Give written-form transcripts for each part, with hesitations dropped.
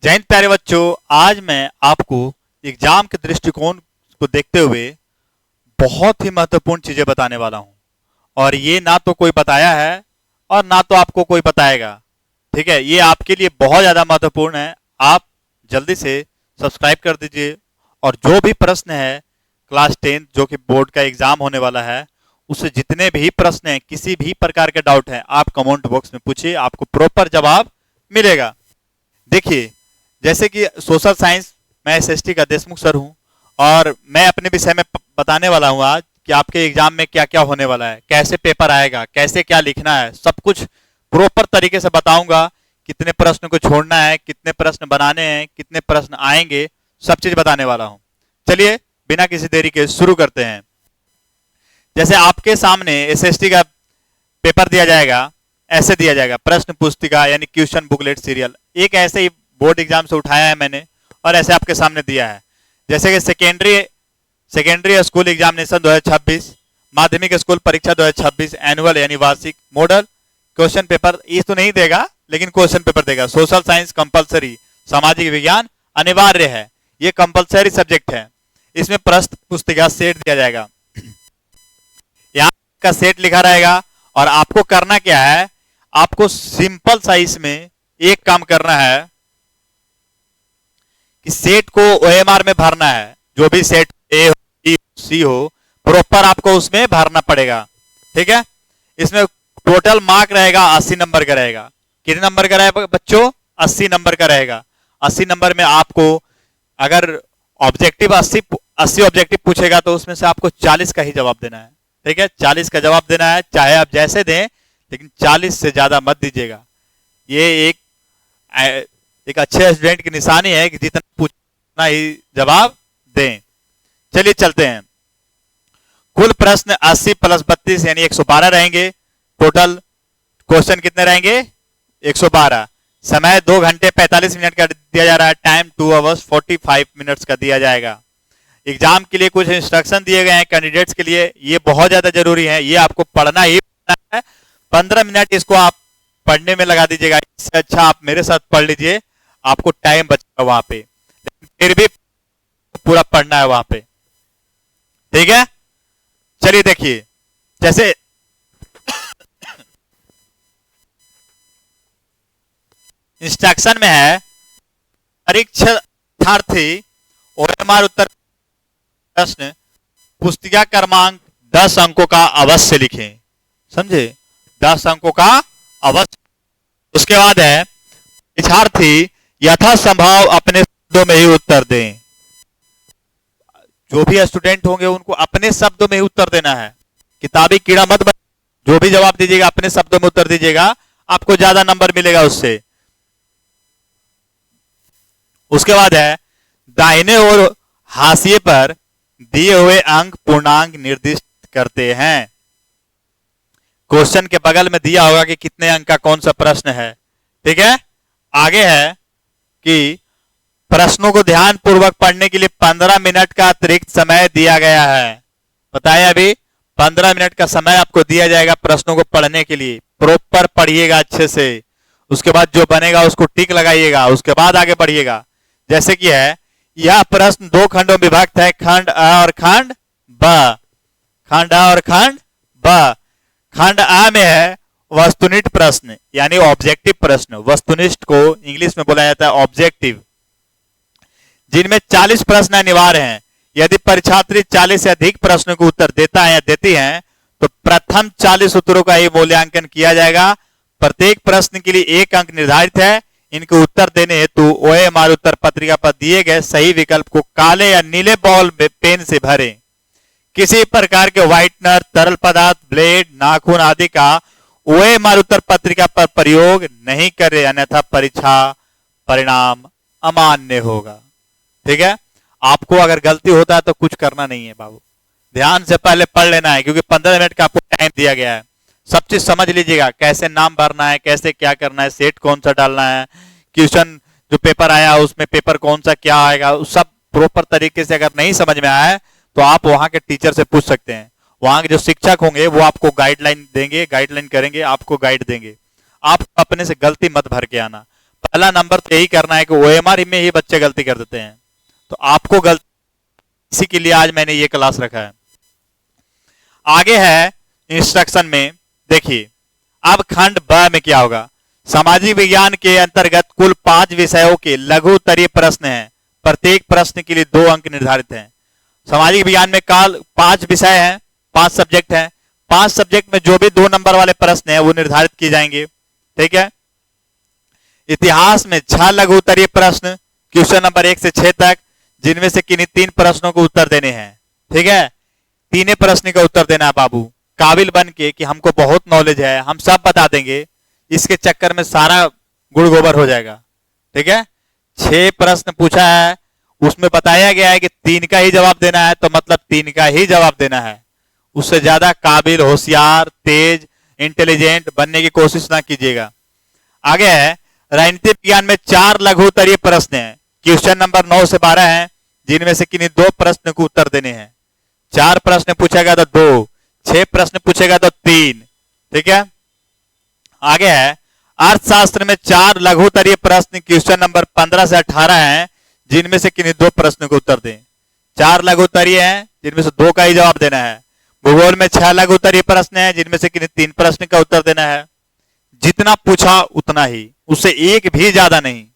जय हिंद प्यारे बच्चों। आज मैं आपको एग्जाम के दृष्टिकोण को देखते हुए बहुत ही महत्वपूर्ण चीजें बताने वाला हूं। और ये ना तो कोई बताया है और ना तो आपको कोई बताएगा। ठीक है, ये आपके लिए बहुत ज्यादा महत्वपूर्ण है। आप जल्दी से सब्सक्राइब कर दीजिए। और जो भी प्रश्न है क्लास 10 जो कि बोर्ड का एग्जाम होने वाला है, उससे जितने भी प्रश्न हैं, किसी भी प्रकार के डाउट हैं, आप कमेंट बॉक्स में पूछिए, आपको प्रॉपर जवाब मिलेगा। देखिए, जैसे कि सोशल साइंस, मैं एसएसटी का देशमुख सर हूं और मैं अपने विषय में बताने वाला हूं आज कि आपके एग्जाम में क्या क्या होने वाला है, कैसे पेपर आएगा, कैसे क्या लिखना है, सब कुछ प्रॉपर तरीके से बताऊंगा। कितने प्रश्न को छोड़ना है, कितने प्रश्न बनाने हैं, कितने प्रश्न आएंगे, सब चीज बताने वाला हूं। चलिए बिना किसी देरी के शुरू करते हैं। जैसे आपके सामने एसएसटी का पेपर दिया जाएगा, ऐसे दिया जाएगा प्रश्न पुस्तिका यानी क्वेश्चन बुकलेट सीरियल। एक ऐसे ही बोर्ड एग्जाम से उठाया है मैंने और ऐसे आपके सामने दिया है। जैसे कि सेकेंडरी स्कूल एग्जामिनेशन 2026, माध्यमिक स्कूल परीक्षा 2026 एनुअल यानी वार्षिक मॉडल क्वेश्चन पेपर, ये तो नहीं देगा लेकिन क्वेश्चन पेपर देगा। सोशल साइंस कंपलसरी, सामाजिक विज्ञान अनिवार्य है, ये कंपलसरी सब्जेक्ट है। इसमें प्रश्न पुस्तिका सेट दिया जाएगा, यहाँ का सेट लिखा रहेगा। और आपको करना क्या है, आपको सिंपल सा इसमें एक काम करना है कि सेट को ओएमआर में भरना है। जो भी सेट ए हो, बी हो, सी हो, प्रॉपर आपको उसमें भरना पड़ेगा। ठीक है, इसमें टोटल मार्क रहेगा 80 नंबर का रहेगा। कितने नंबर का रहेगा बच्चों? 80 नंबर का रहेगा। 80 नंबर में आपको अगर ऑब्जेक्टिव 80 ऑब्जेक्टिव पूछेगा तो उसमें से आपको 40 का ही जवाब देना है। ठीक है, 40 का जवाब देना है, चाहे आप जैसे दें, लेकिन 40 से ज्यादा मत दीजिएगा। ये एक अच्छे स्टूडेंट की निशानी है कि जितना पूछना ही जवाब दें। चलिए चलते हैं। कुल प्रश्न 80 प्लस 32 यानी 112 रहेंगे। टोटल क्वेश्चन कितने रहेंगे? 112। समय 2 घंटे 45 मिनट का दिया जा रहा है। टाइम 2 आवर्स 45 मिनट्स का दिया जाएगा। एग्जाम के लिए कुछ इंस्ट्रक्शन दिए गए हैं कैंडिडेट्स के लिए, ये बहुत ज्यादा जरूरी है, ये आपको पढ़ना ही पढ़ना है। 15 मिनट इसको आप पढ़ने में लगा दीजिएगा। इससे अच्छा आप मेरे साथ पढ़ लीजिए, आपको टाइम बचेगा वहां पे, लेकिन फिर भी पूरा पढ़ना है वहां पे। ठीक है, चलिए देखिए। जैसे इंस्ट्रक्शन में है, परीक्षार्थी ओएमआर उत्तर प्रश्न पुस्तिका क्रमांक 10 अंकों का अवश्य लिखें। समझे? 10 अंकों का अवश्य। उसके बाद है, परीक्षार्थी यथासंभव अपने शब्दों में ही उत्तर दें। जो भी स्टूडेंट होंगे उनको अपने शब्दों में ही उत्तर देना है, किताबी कीड़ा मत बन। जो भी जवाब दीजिएगा अपने शब्दों में उत्तर दीजिएगा, आपको ज्यादा नंबर मिलेगा उससे। उसके बाद है, दाहिने और हाशिए पर दिए हुए अंक पूर्णांक निर्दिष्ट करते हैं। क्वेश्चन के बगल में दिया होगा कि कितने अंक का कौन सा प्रश्न है। ठीक है, आगे है कि प्रश्नों को ध्यान पूर्वक पढ़ने के लिए 15 मिनट का अतिरिक्त समय दिया गया है। बताया अभी 15 मिनट का समय आपको दिया जाएगा प्रश्नों को पढ़ने के लिए। प्रॉपर पढ़िएगा अच्छे से। उसके बाद जो बनेगा उसको टिक लगाइएगा, उसके बाद आगे बढ़िएगा। जैसे कि है, यह प्रश्न 2 खंडों में विभक्त है, खंड अ और खंड ब। खंड अ और खंड ब। खंड अ में है वस्तुनिष्ठ प्रश्न यानी ऑब्जेक्टिव प्रश्न। वस्तुनिष्ठ को इंग्लिश में बोला जाता है ऑब्जेक्टिव, जिनमें 40 प्रश्न अनिवार्य हैं। यदि परीक्षार्थी 40 से अधिक प्रश्नों को उत्तर देता है या देती है तो प्रथम 40 उत्तरों का ही मूल्यांकन किया जाएगा। प्रत्येक प्रश्न के लिए 1 अंक निर्धारित है। इनके उत्तर देने हेतु ओएमआर उत्तर पत्रिका पर दिए गए सही विकल्प को काले या नीले बॉल पेन से भरें। किसी प्रकार के व्हाइटनर, तरल पदार्थ, ब्लेड, नाखून आदि का ओएमआर उत्तर पत्रिका पर प्रयोग नहीं करें, अन्यथा परीक्षा परिणाम अमान्य होगा। ठीक है, आपको अगर गलती होता है तो कुछ करना नहीं है बाबू, ध्यान से पहले पढ़ लेना है, क्योंकि 15 मिनट का आपको टाइम दिया गया है। सब चीज समझ लीजिएगा, कैसे नाम भरना है, कैसे क्या करना है, सेट कौन सा डालना है, क्वेश्चन जो पेपर आया उसमें पेपर कौन सा क्या आएगा, सब प्रॉपर तरीके से अगर नहीं समझ में आया है तो आप वहां के टीचर से पूछ सकते हैं। वहां के जो शिक्षक होंगे वो आपको गाइडलाइन देंगे, गाइडलाइन करेंगे, आपको गाइड देंगे। आप अपने से गलती मत भर के आना। पहला नंबर तो यही करना है कि ओएमआर में ही बच्चे गलती कर देते हैं, तो आपको गलती, इसी के लिए आज मैंने ये क्लास रखा है। आगे है इंस्ट्रक्शन में, देखिए अब खंड ब में क्या होगा। सामाजिक विज्ञान के अंतर्गत कुल 5 विषयों के लघु उत्तरीय प्रश्न हैं। प्रत्येक प्रश्न के लिए 2 अंक निर्धारित हैं। सामाजिक विज्ञान में काल 5 विषय हैं, 5 सब्जेक्ट हैं। 5 सब्जेक्ट में जो भी 2 नंबर वाले प्रश्न हैं वो निर्धारित किए जाएंगे, ठीक है। इतिहास में 6 लघु उत्तरीय प्रश्न, क्वेश्चन नंबर 1 से 6 तक, जिनमें से किन्हीं 3 प्रश्नों को उत्तर देने हैं, ठीक है। 3 प्रश्न का उत्तर देना है बाबू, काबिल बन के कि हमको बहुत नॉलेज है, हम सब बता देंगे, इसके चक्कर में सारा गुड़ गोबर हो जाएगा, ठीक है। 6 प्रश्न पूछा है, उसमें बताया गया है कि 3 का ही जवाब देना है, तो मतलब 3 का ही जवाब देना है। उससे ज्यादा काबिल, होशियार, तेज, इंटेलिजेंट बनने की कोशिश ना कीजिएगा। आगे है राजनीति विज्ञान में 4 लघु उत्तरीय प्रश्न हैं, क्वेश्चन नंबर 9 से 12 हैं, जिनमें से किन्हीं 2 प्रश्न को उत्तर देने हैं। 4 प्रश्न पूछेगा तो 2, 6 प्रश्न पूछेगा तो 3, ठीक है। आगे है अर्थशास्त्र में 4 लघु उत्तरीय प्रश्न, क्वेश्चन नंबर 15 से 18 हैं, जिनमें से किन्हीं 2 प्रश्न को उत्तर दें। 4 लघु उत्तरीय हैं, जिनमें से 2 का ही जवाब देना है। भूगोल में 6 लघु उत्तरीय प्रश्न हैं, जिनमें से किन्हीं 3 प्रश्न का उत्तर देना है। जितना पूछा उतना ही, उससे एक भी ज्यादा नहीं।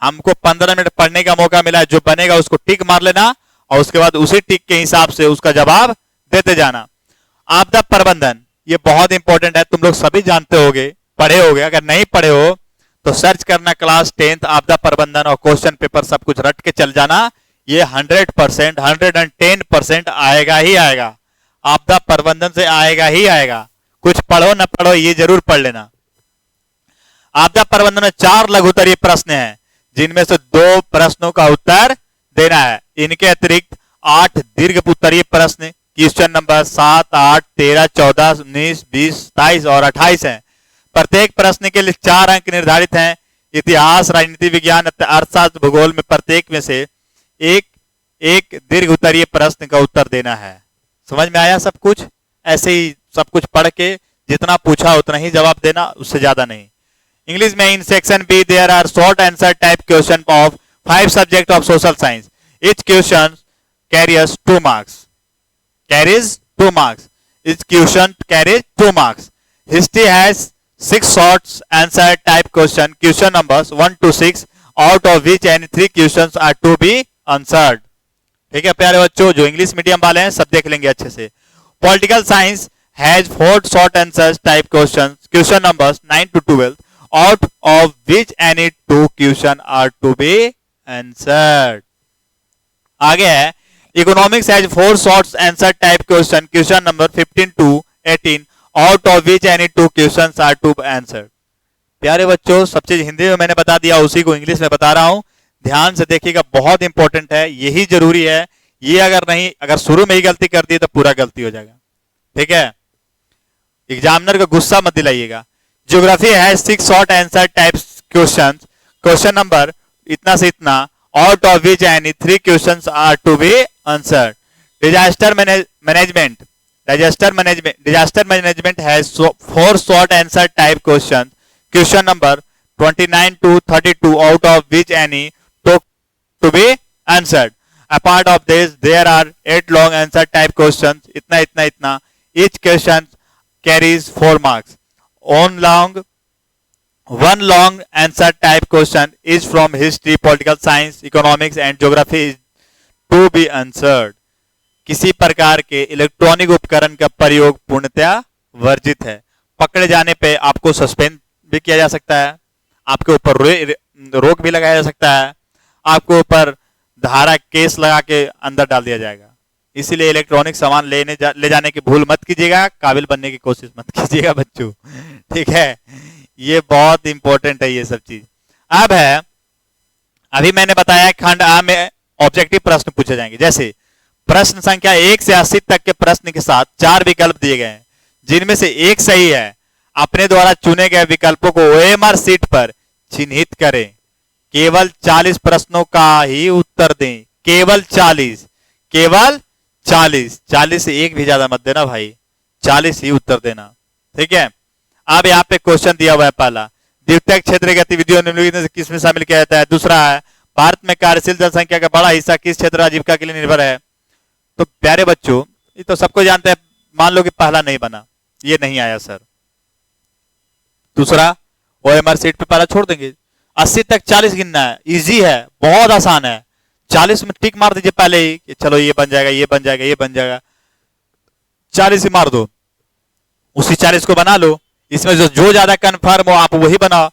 हमको 15 मिनट पढ़ने का मौका मिला है, जो बनेगा उसको टिक मार लेना और उसके बाद उसी टिक के हिसाब से उसका जवाब देते जाना। आपदा प्रबंधन ये बहुत इंपॉर्टेंट है, तुम लोग सभी जानते होगे, पढ़े होगे। अगर नहीं पढ़े हो तो सर्च करना क्लास 10th आपदा प्रबंधन और क्वेश्चन पेपर सब कुछ रट के चल जाना। ये 100%, 110% आएगा ही आएगा, आपदा प्रबंधन से आएगा ही आएगा। कुछ पढ़ो न पढ़ो, ये जरूर पढ़ लेना। आपदा प्रबंधन में 4 लघु उत्तरीय प्रश्न हैं, जिनमें से 2 प्रश्नों का उत्तर देना है। इनके अतिरिक्त 8 दीर्घ उत्तरीय प्रश्न, क्वेश्चन नंबर 7, 8, 13, 14, 19, 20, 27 और 28 हैं। प्रत्येक प्रश्न के लिए 4 अंक निर्धारित हैं। इतिहास, राजनीति विज्ञान, अर्थशास्त्र, भूगोल में प्रत्येक में से एक दीर्घ उत्तरीय प्रश्न का उत्तर देना है। समझ में आया सब कुछ? ऐसे ही सब कुछ पढ़ के जितना पूछा उतना ही जवाब देना, उससे ज्यादा नहीं। इंग्लिश में in section B there are short answer type question of 5 subject of social science. Each question carries 2 marks. Carries 2 marks. Each question carries 2 marks. History has 6 short answer type question. Question numbers 1 to 6, out of which any 3 questions are to be answered. ठीक है प्यारे बच्चों, जो English medium वाले हैं सब देख लेंगे अच्छे से। Political science has 4 short answers type questions. Question numbers 9 to 12, out of which any 2 questions are to be answered. आगे है economics has 4 short answer type question, question number 15 to 18, out of which any 2 questions are to answer. प्यारे बच्चों, सब चीज हिंदी में मैंने बता दिया, उसी को इंग्लिश में बता रहा हूं, ध्यान से देखिएगा, बहुत इंपॉर्टेंट है, यही जरूरी है। ये अगर शुरू में ही गलती कर दी तो पूरा गलती हो जाएगा, ठीक है। एग्जामिनर को गुस्सा मत दिलाइएगा। Geography has 6 short answer type question, question number इतना से इतना, out of which any 3 questions are to be answered. Disaster management has 4 short answer type questions, question number 29 to 32, out of which any to be answered. Apart of this, there are 8 long answer type questions, itna. Each question carries 4 marks. One long answer type question is from history, political science, economics and geography is to be answered. किसी प्रकार के electronic उपकरण का प्रयोग पूर्णतया वर्जित है। पकड़े जाने पे आपको सस्पेंड भी किया जा सकता है, आपके ऊपर रोक भी लगाया जा सकता है, आपके ऊपर धारा केस लगा के अंदर डाल दिया जाएगा। इसीलिए इलेक्ट्रॉनिक सामान ले जाने की भूल मत कीजिएगा, काबिल बनने की कोशिश मत कीजिएगा बच्चों, ठीक है। ये बहुत इंपॉर्टेंट है ये सब चीज। अब है, अभी मैंने बताया खंड आ में ऑब्जेक्टिव प्रश्न पूछे जाएंगे। जैसे प्रश्न संख्या 1 से 80 तक के प्रश्न के साथ 4 विकल्प दिए गए हैं, जिनमें से एक सही है। अपने द्वारा चुने गए विकल्पों को ओएमआर सीट पर चिन्हित करें। केवल 40 प्रश्नों का ही उत्तर दें, केवल 40 से एक भी ज्यादा मत देना भाई, 40 ही उत्तर देना, ठीक है। अब यहाँ पे क्वेश्चन दिया हुआ है पहला, द्वितीयक क्षेत्र की गतिविधियों निम्नलिखित में किसमें शामिल किया जाता है? दूसरा है भारत में कार्यशील जनसंख्या का बड़ा हिस्सा किस क्षेत्र आजीविका के लिए निर्भर है? तो प्यारे बच्चों, ये तो सबको जानते हैं। मान लो कि पहला नहीं बना, ये नहीं आया सर। दूसरा ओएमआर सीट पे पहला छोड़ देंगे। 80 तक 40 गिनना है, इजी है, बहुत आसान है। 40 में टिक मार दीजिए पहले ही कि चलो ये बन जाएगा, ये बन जाएगा, ये बन जाएगा। 40 ही मार दो, उसी 40 को बना लो। इसमें जो ज्यादा कन्फर्म हो आप वही बनाओ।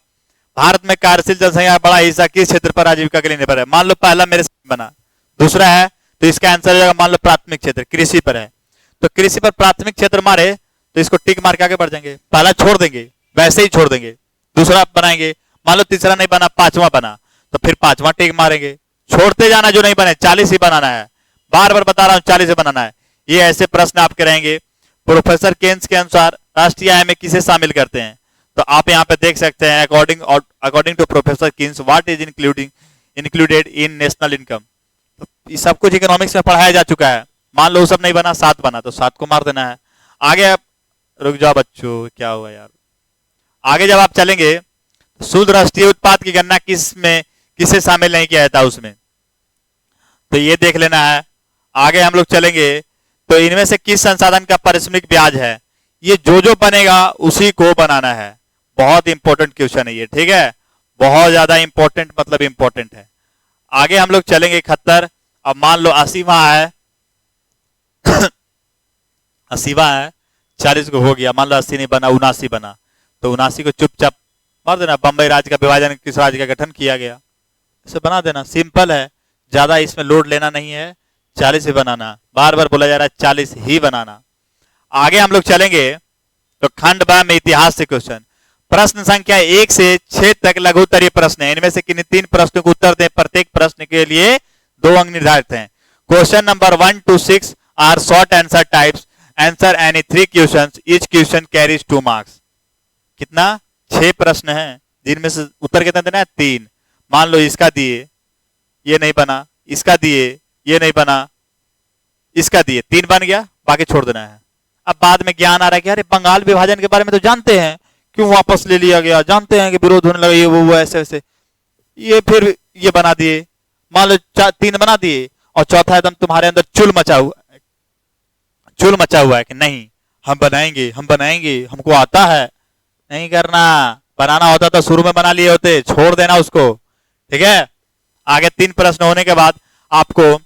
भारत में कार्यशील जनसंख्या बड़ा हिस्सा किस क्षेत्र पर आजीविका के लिए निर्भर है? मान लो पहला मेरे से बना, दूसरा है तो इसका आंसर हो जाएगा मान लो प्राथमिक क्षेत्र, कृषि पर है तो कृषि पर प्राथमिक क्षेत्र मारे तो इसको टिक मार के आगे बढ़ जाएंगे। पहला छोड़ देंगे, वैसे ही छोड़ देंगे, दूसरा बनाएंगे। मान लो तीसरा नहीं बना, पांचवा बना तो फिर पांचवा टिक मारेंगे। छोड़ते जाना, जो नहीं बने 40 ही बनाना है। बार बार बता रहा हूं 40 ही बनाना है। ये ऐसे प्रश्न आपके रहेंगे। प्रोफेसर केन्स के अनुसार राष्ट्रीय आय में किसे शामिल करते हैं? तो आप यहाँ पे देख सकते हैं according to professor Keynes what is included in national income. तो ये सब कुछ इकोनॉमिक्स में पढ़ाया जा चुका है। मान लो सब नहीं बना, 7 बना तो 7 को मार देना है। आगे आप रुक जाओ बच्चों, क्या हुआ यार। आगे जब आप चलेंगे शुद्ध राष्ट्रीय उत्पाद की गणना किसे शामिल नहीं किया जाता उसमें, तो ये देख लेना है। आगे हम लोग चलेंगे तो इनमें से किस संसाधन का पारिश्रमिक ब्याज है? ये जो बनेगा उसी को बनाना है। बहुत इंपॉर्टेंट क्वेश्चन है ये, ठीक है, बहुत ज्यादा इंपॉर्टेंट, मतलब इंपॉर्टेंट है। आगे हम लोग चलेंगे 71। अब मान लो 80वां है 80वां है, 40 को हो गया। मान लो 80 नहीं बना, 79 बना तो 79 को चुपचाप मार देना। बंबई राज्य का विभाजन किस राज्य का गठन किया गया, इसे बना देना। सिंपल है, ज्यादा इसमें लोड लेना नहीं है। 40 ही बनाना, बार बार बोला जा रहा है 40 ही बनाना। आगे हम लोग चलेंगे तो खंड ब में इतिहास से क्वेश्चन। प्रश्न संख्या 1 से 6 तक लघु उत्तरीय प्रश्न है। इनमें से किन 3 प्रश्नों को उत्तर दें? प्रत्येक प्रश्न के लिए 2 अंक निर्धारित हैं। Question number 1 to 6 are short answer types. Answer any 3 questions, each question carries 2 marks. कितना? 6 प्रश्न हैं, जिनमें से उत्तर कितना देना है? 3। मान लो इसका दिए, ये नहीं बना, इसका दिए, ये नहीं बना, इसका दिए, 3 बन गया, बाकी छोड़ देना है। अब बाद में ज्ञान आ रहा है कि अरे बंगाल विभाजन के बारे में तो जानते हैं, क्यों वापस ले लिया गया, जानते हैं कि विरोध होने लगा, ये वो ऐसे ऐसे, ये फिर ये बना दिए। मान लो 3 बना दिए और चौथा एकदम तुम्हारे अंदर चुल मचा हुआ है कि नहीं हम बनाएंगे, हम बनाएंगे, हमको आता है। नहीं करना, बनाना होता तो शुरू में बना लिए होते, छोड़ देना उसको, ठीक है। आगे 3 प्रश्न होने के बाद आपको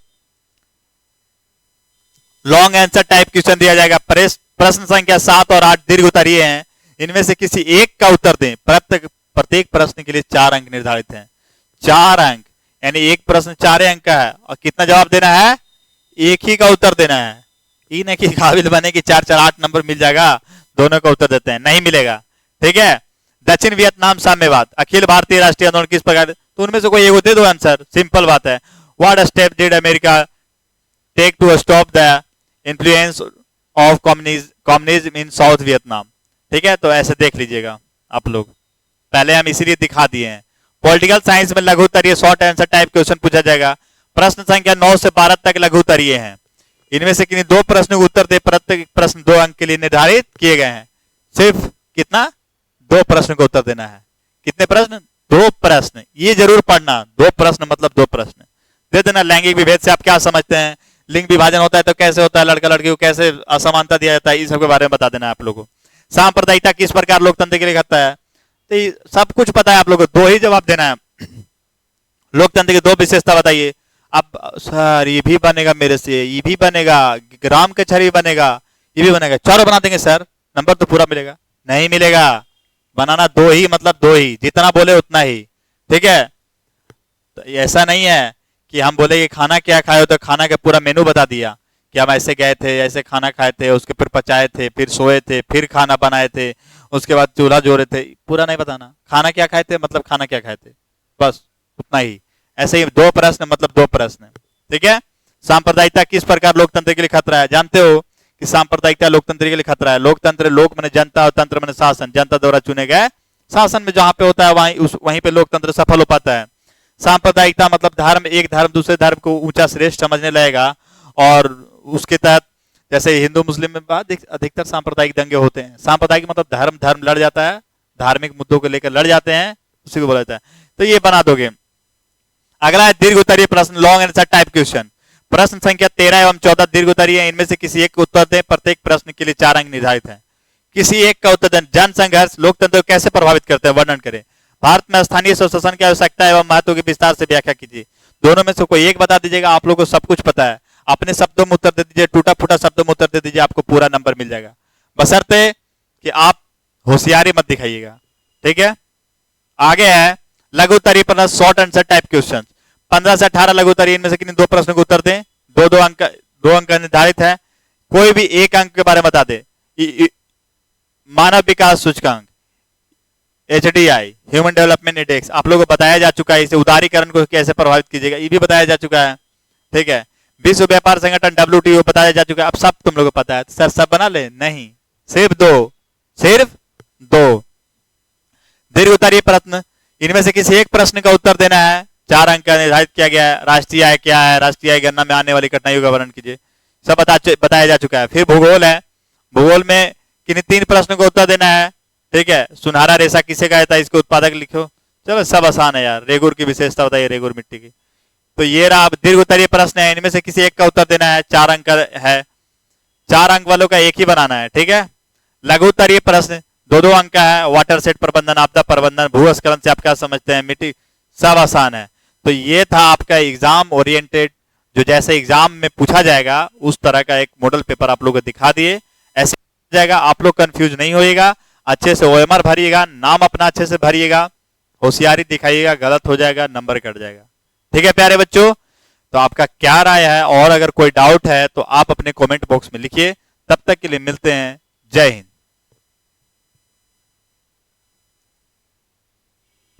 लॉन्ग आंसर टाइप क्वेश्चन दिया जाएगा। प्रश्न संख्या 7 और 8 दीर्घ उत्तरीय हैं। इनमें से किसी एक का उत्तर दें। प्रत्येक प्रश्न के लिए 4 अंक निर्धारित हैं। 4 अंक, यानी एक प्रश्न 4 अंक का है और कितना जवाब देना है? एक ही का उत्तर देना है। ये नहीं कि काबिल बने कि 4 8 नंबर मिल जाएगा, दोनों का उत्तर देते हैं, नहीं मिलेगा, ठीक है। दक्षिण वियतनाम साम्यवाद, अखिल भारतीय राष्ट्रीय आंदोलन किस प्रकार? तो उनमें से कोई एगो दे दो आंसर, सिंपल बात है। What step did America take to stop the influence of communism in South Vietnam? ठीक है, तो ऐसे देख लीजिएगा आप लोग, पहले हम इसीलिए दिखा दिए हैं। पॉलिटिकल साइंस में लघु उत्तरीय शॉर्ट आंसर टाइप क्वेश्चन पूछा जाएगा। प्रश्न संख्या 9 से 12 तक लघु उत्तरीय हैं। इनमें से किन्हीं 2 प्रश्नों के उत्तर दे। प्रत्येक प्रश्न 2 अंक के लिए निर्धारित किए गए हैं। सिर्फ कितना? 2 प्रश्न को उत्तर देना है। कितने प्रश्न? 2 प्रश्न। ये जरूर पढ़ना, 2 प्रश्न मतलब 2 प्रश्न दे देना। लैंगिक विभेद से आप क्या समझते हैं? लिंग विभाजन होता है तो कैसे होता है? लड़का लड़की को कैसे असमानता दिया जाता है? इस सब के बारे में बता देना है आप लोगों को। सांप्रदायिकता किस प्रकार लोकतंत्र के लिए खतरा है? तो ये सब कुछ पता है आप लोगों को, 2 ही जवाब देना है। लोकतंत्र की 2 विशेषता बताइए। अब सर ये भी बनेगा मेरे से, ये भी बनेगा, ग्राम कचहरी बनेगा, ये भी बनेगा, 4 बना देंगे सर, नंबर तो पूरा मिलेगा? नहीं मिलेगा। बनाना 2 ही, मतलब 2 ही, जितना बोले उतना ही, ठीक है। तो ऐसा नहीं है कि हम बोले कि खाना क्या खाए हो तो खाना का पूरा मेनू बता दिया कि हम ऐसे गए थे, ऐसे खाना खाए थे, उसके फिर पचाए थे, फिर सोए थे, फिर खाना बनाए थे, उसके बाद चूल्हा जोड़े थे। पूरा नहीं बताना, खाना क्या खाए थे मतलब खाना क्या खाए थे, बस उतना ही। ऐसे ही 2 प्रश्न मतलब 2 प्रश्न, ठीक है। सांप्रदायिकता किस प्रकार लोकतंत्र के लिए खतरा है? जानते हो कि सांप्रदायिकता लोकतंत्र के लिए खतरा है। लोकतंत्र, लोक माने जनता और तंत्र माने शासन, जनता द्वारा चुने गए शासन में जहां पे होता है वहीं पे लोकतंत्र सफल हो पाता है। सांप्रदायिकता मतलब धर्म, एक धर्म दूसरे धर्म को ऊंचा श्रेष्ठ समझने लगेगा, और उसके तहत जैसे हिंदू मुस्लिम में अधिकतर सांप्रदायिक दंगे होते हैं। सांप्रदायिक मतलब धर्म लड़ जाता है, धार्मिक मुद्दों को लेकर लड़ जाते हैं, उसी को बोला जाता है। तो ये बना दोगे। अगला है दीर्घ उत्तरीय प्रश्न, लॉन्ग आंसर टाइप क्वेश्चन। प्रश्न संख्या 13 एवं 14 दीर्घ उत्तरीय है, इनमें से किसी एक का उत्तर दें। प्रत्येक प्रश्न के लिए 4 अंक निर्धारित हैं। किसी एक का उत्तर दें। जन संघर्ष लोकतंत्र को कैसे प्रभावित करते हैं, वर्णन करें। भारत में स्थानीय स्वशासन की आवश्यकता एवं महत्व की विस्तार से व्याख्या कीजिए। दोनों में से कोई एक बता दीजिएगा, आप लोगों को सब कुछ पता है। अपने शब्दों में उत्तर दे दीजिए, टूटा फूटा शब्दों में उत्तर दे दीजिए, आपको पूरा नंबर मिल जाएगा, बशर्ते कि आप होशियारी मत दिखाइएगा, ठीक है। आगे है लघु उत्तरीय प्रश्न, शॉर्ट आंसर टाइप क्वेश्चन। 15 से 18 लघु उत्तरीय, इनमें से किन्हीं 2 प्रश्नों को उत्तर दें। दो अंक निर्धारित है, कोई भी एक अंक के बारे में बता दे। मानव विकास सूचकांक HDI, ह्यूमन डेवलपमेंट इंडेक्स, आप लोगों को बताया जा चुका है। इसे उदारीकरण को कैसे प्रभावित कीजिएगा, ये भी बताया जा चुका है, ठीक है। विश्व व्यापार संगठन WTO बताया जा चुका है। अब सब तुम लोगों को पता है, सर सब बना ले, नहीं, सिर्फ दो। दीर्घ उत्तरीय प्रश्न, इनमें से किसी एक प्रश्न का उत्तर देना है। 4 अंक का निर्धारित किया गया है। राष्ट्रीय आय क्या है, राष्ट्रीय आय गणना में आने वाली कठिनाइयों का वर्णन कीजिए, सब बताया जा चुका है। फिर भूगोल है, भूगोल में किन्हीं 3 प्रश्नों को उत्तर देना है, ठीक है। सुनहरा रेशा किसे कहा जाता है, इसको उत्पादक लिखो। चलो सब आसान है यार। रेगुर की विशेषता बताइए, रेगुर मिट्टी की। तो ये रहा दीर्घ उत्तरीय प्रश्न है, इनमें से किसी एक का उत्तर देना है। 4 अंक है, 4 अंक वालों का एक ही बनाना है, ठीक है। लघु उत्तरीय प्रश्न 2 अंक का है। वाटर सेट प्रबंधन, आपदा प्रबंधन, भूस्खलन से आप क्या समझते हैं, मिट्टी, सब आसान है। तो ये था आपका एग्जाम ओरिएंटेड, जो जैसे एग्जाम में पूछा जाएगा उस तरह का एक मॉडल पेपर आप लोगों को दिखा दिए। ऐसे जाएगा, आप लोग कंफ्यूज नहीं होइएगा। अच्छे से OMR भरिएगा, नाम अपना अच्छे से भरिएगा, होशियारी दिखाइएगा, गलत हो जाएगा नंबर कट जाएगा, ठीक है प्यारे बच्चों। तो आपका क्या राय है, और अगर कोई डाउट है तो आप अपने कमेंट बॉक्स में लिखिए। तब तक के लिए मिलते हैं, जय हिंद।